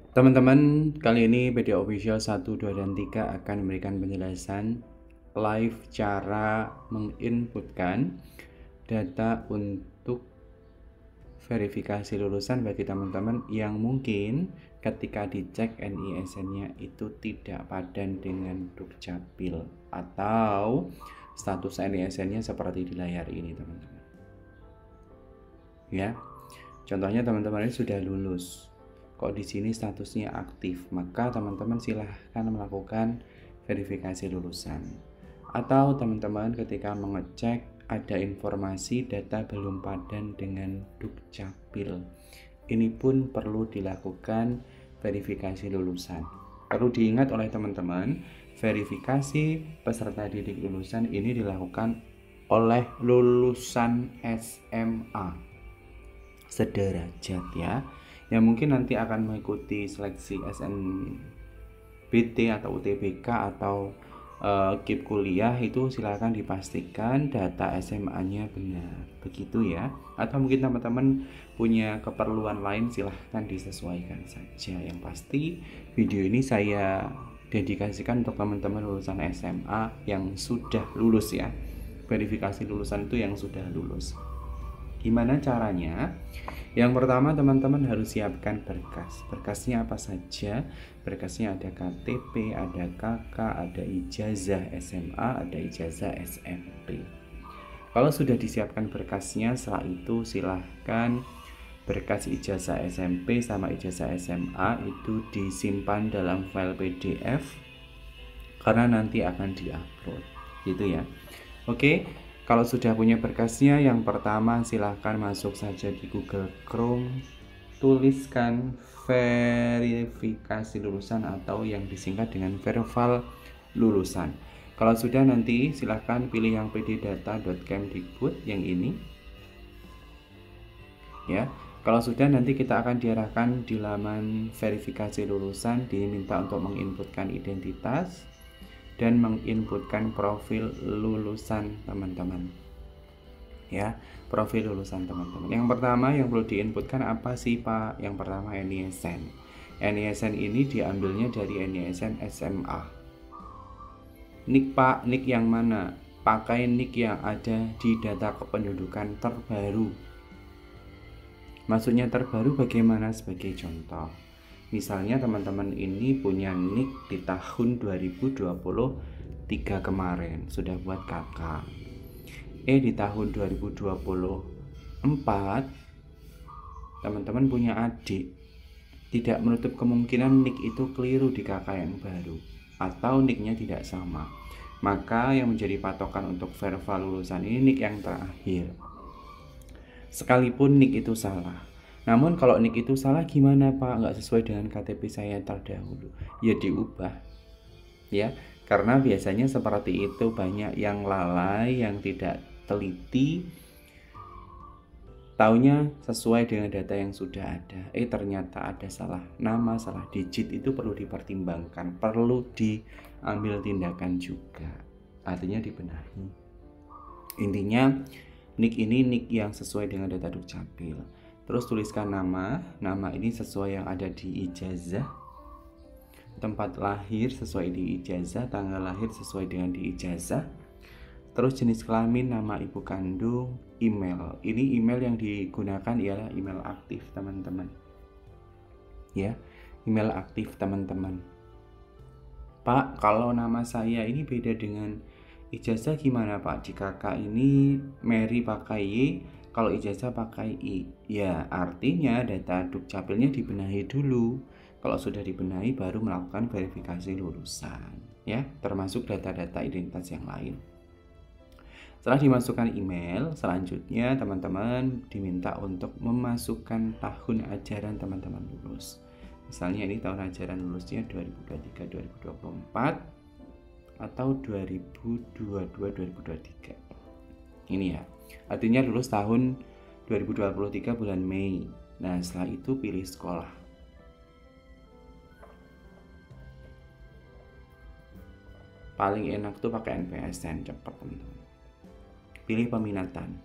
Teman-teman, kali ini PD Official 1, 2, dan 3 akan memberikan penjelasan live cara menginputkan data untuk verifikasi lulusan bagi teman-teman yang mungkin ketika dicek NISN-nya itu tidak padan dengan Dukcapil atau status NISN-nya seperti di layar ini, teman-teman. Ya, contohnya teman-teman ini sudah lulus. Kok di sini statusnya aktif, maka teman-teman silahkan melakukan verifikasi lulusan. Atau teman-teman ketika mengecek ada informasi data belum padan dengan Dukcapil, ini pun perlu dilakukan verifikasi lulusan. Perlu diingat oleh teman-teman, verifikasi peserta didik lulusan ini dilakukan oleh lulusan SMA sederajat ya, yang mungkin nanti akan mengikuti seleksi SNBT atau UTBK atau KIP kuliah, itu silakan dipastikan data SMA-nya benar, begitu ya. Atau mungkin teman-teman punya keperluan lain, silahkan disesuaikan saja. Yang pasti video ini saya dedikasikan untuk teman-teman lulusan SMA yang sudah lulus ya. Verifikasi lulusan itu yang sudah lulus. Gimana caranya? Yang pertama, teman-teman harus siapkan berkas. Berkasnya apa saja? Berkasnya ada KTP, ada KK, ada ijazah SMA, ada ijazah SMP. Kalau sudah disiapkan berkasnya, setelah itu silahkan berkas ijazah SMP sama ijazah SMA itu disimpan dalam file PDF karena nanti akan diupload, gitu ya. Oke. Kalau sudah punya berkasnya, yang pertama silahkan masuk saja di Google Chrome, tuliskan verifikasi lulusan atau yang disingkat dengan Verval lulusan. Kalau sudah, nanti silahkan pilih yang pddata.kemdikbud yang ini. Ya, kalau sudah nanti kita akan diarahkan di laman verifikasi lulusan, diminta untuk menginputkan identitas dan menginputkan profil lulusan teman-teman ya, profil lulusan teman-teman. Yang pertama yang perlu diinputkan apa sih Pak? Yang pertama NISN. NISN ini diambilnya dari NISN SMA. Nik Pak, nik yang mana? Pakai nik yang ada di data kependudukan terbaru. Maksudnya terbaru bagaimana? Sebagai contoh, misalnya teman-teman ini punya nik di tahun 2023 kemarin, sudah buat kakak. Di tahun 2024 teman-teman punya adik. Tidak menutup kemungkinan nik itu keliru di kakak yang baru atau niknya tidak sama. Maka yang menjadi patokan untuk verval lulusan ini nik yang terakhir. Sekalipun nik itu salah. Namun kalau nik itu salah gimana Pak? Nggak sesuai dengan KTP saya terdahulu. Ya diubah. Ya, karena biasanya seperti itu, banyak yang lalai, yang tidak teliti, taunya sesuai dengan data yang sudah ada. Ternyata ada salah nama, salah digit, itu perlu dipertimbangkan, perlu diambil tindakan juga. Artinya dibenahi. Intinya nik ini nik yang sesuai dengan data Dukcapil. Terus tuliskan nama ini sesuai yang ada di ijazah, tempat lahir sesuai di ijazah, tanggal lahir sesuai dengan di ijazah. Terus jenis kelamin, nama ibu kandung, email. Ini email yang digunakan ialah email aktif teman-teman. Ya, email aktif teman-teman. Pak, kalau nama saya ini beda dengan ijazah gimana Pak? Di kakak ini Mary pakai Y, kalau ijazah pakai I. Ya, artinya data Dukcapilnya dibenahi dulu. Kalau sudah dibenahi baru melakukan verifikasi lulusan, ya, termasuk data-data identitas yang lain. Setelah dimasukkan email, selanjutnya teman-teman diminta untuk memasukkan tahun ajaran teman-teman lulus. Misalnya ini tahun ajaran lulusnya 2023-2024 atau 2022-2023. Ini ya, artinya lulus tahun 2023 bulan Mei. Nah, setelah itu pilih sekolah. Paling enak tuh pakai NPSN, cepat teman-teman. Pilih peminatan.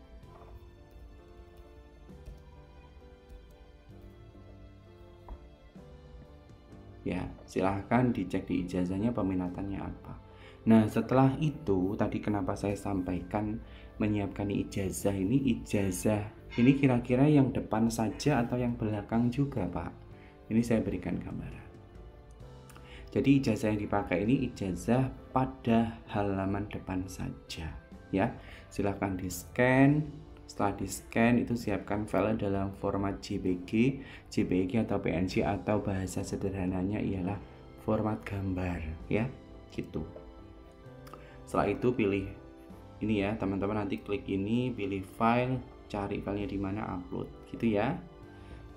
Ya, silahkan dicek di ijazahnya peminatannya apa. Nah, setelah itu tadi kenapa saya sampaikan menyiapkan ijazah ini kira-kira yang depan saja atau yang belakang juga, Pak? Ini saya berikan gambaran. Jadi ijazah yang dipakai ini ijazah pada halaman depan saja, ya. Silahkan di-scan. Setelah di-scan itu siapkan file dalam format JPG atau PNG, atau bahasa sederhananya ialah format gambar, ya, gitu. Setelah itu pilih ini ya, teman-teman nanti klik ini, pilih file, cari filenya di mana, upload, gitu ya.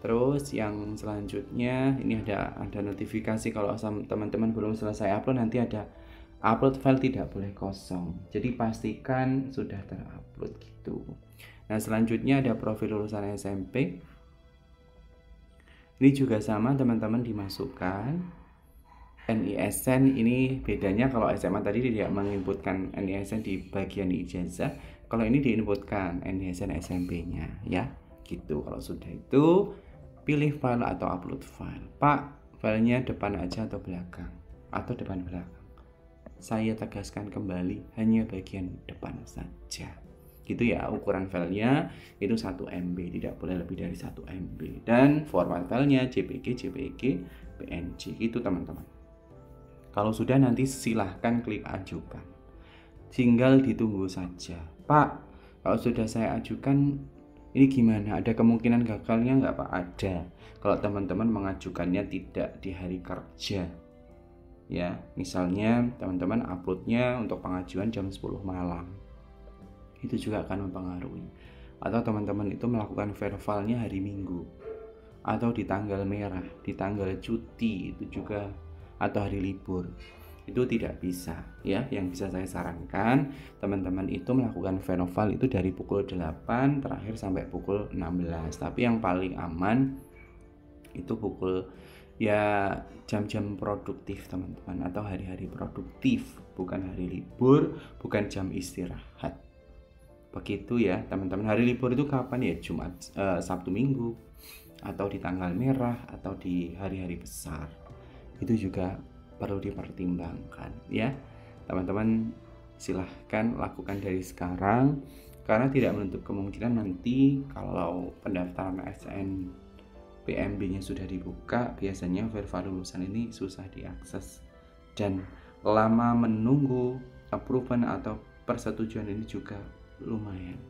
Terus yang selanjutnya ini ada notifikasi kalau teman-teman belum selesai upload, nanti ada upload file tidak boleh kosong. Jadi pastikan sudah terupload gitu. Nah, selanjutnya ada profil lulusan SMP. Ini juga sama, teman-teman dimasukkan NISN. Ini bedanya kalau SMA tadi tidak menginputkan NISN di bagian ijazah, kalau ini diinputkan NISN SMP-nya, ya. Gitu. Kalau sudah itu pilih file atau upload file. Pak, filenya depan aja atau belakang? Atau depan belakang? Saya tegaskan kembali, hanya bagian depan saja. Gitu ya, ukuran filenya itu 1 MB, tidak boleh lebih dari 1 MB. Dan format filenya JPG, PNG, gitu teman-teman. Kalau sudah nanti silahkan klik ajukan. Tinggal ditunggu saja. Pak, kalau sudah saya ajukan, ini gimana? Ada kemungkinan gagalnya nggak, Pak? Ada. Kalau teman-teman mengajukannya tidak di hari kerja. Ya, misalnya teman-teman uploadnya untuk pengajuan jam 10 malam. Itu juga akan mempengaruhi. Atau teman-teman itu melakukan verbalnya hari Minggu, atau di tanggal merah, di tanggal cuti itu juga, atau hari libur. Itu tidak bisa, ya. Yang bisa saya sarankan teman-teman itu melakukan verbal itu dari pukul 8 terakhir sampai pukul 16. Tapi yang paling aman itu pukul, ya, jam-jam produktif teman-teman, atau hari-hari produktif, bukan hari libur, bukan jam istirahat. Begitu ya teman-teman. Hari libur itu kapan ya? Jumat, Sabtu, Minggu, atau di tanggal merah, atau di hari-hari besar. Itu juga perlu dipertimbangkan, ya teman-teman. Silahkan lakukan dari sekarang, karena tidak menutup kemungkinan nanti kalau pendaftaran SNPMB-nya sudah dibuka, biasanya verbal lulusan ini susah diakses dan lama menunggu approval atau persetujuan ini juga lumayan.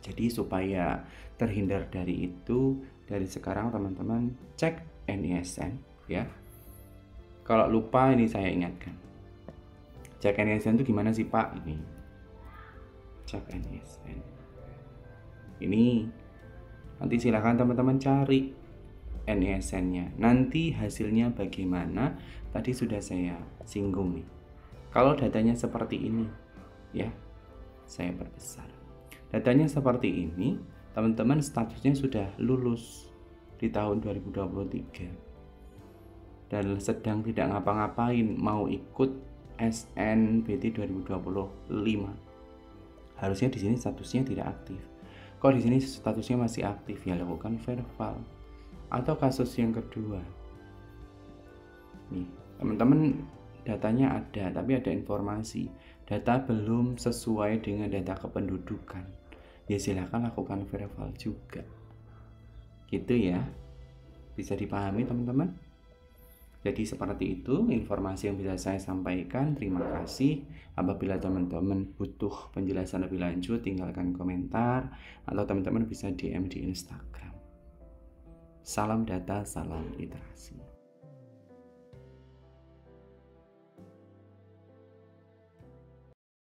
Jadi supaya terhindar dari itu, dari sekarang teman-teman cek NISN, ya. Kalau lupa ini saya ingatkan. Cek NISN itu gimana sih, Pak? Ini cek NISN. Ini nanti silakan teman-teman cari NISN-nya. Nanti hasilnya bagaimana? Tadi sudah saya singgung nih. Kalau datanya seperti ini, ya, saya perbesar. Datanya seperti ini, teman-teman statusnya sudah lulus di tahun 2023 dan sedang tidak ngapa-ngapain, mau ikut SNBT 2025. Harusnya di sini statusnya tidak aktif. Kalau di sini statusnya masih aktif, ya lakukan verbal. Atau kasus yang kedua, nih teman-teman, datanya ada, tapi ada informasi data belum sesuai dengan data kependudukan, ya silahkan lakukan verbal juga, gitu ya. Bisa dipahami teman-teman? Jadi seperti itu informasi yang bisa saya sampaikan. Terima kasih. Apabila teman-teman butuh penjelasan lebih lanjut, tinggalkan komentar, atau teman-teman bisa DM di Instagram. Salam data, salam literasi.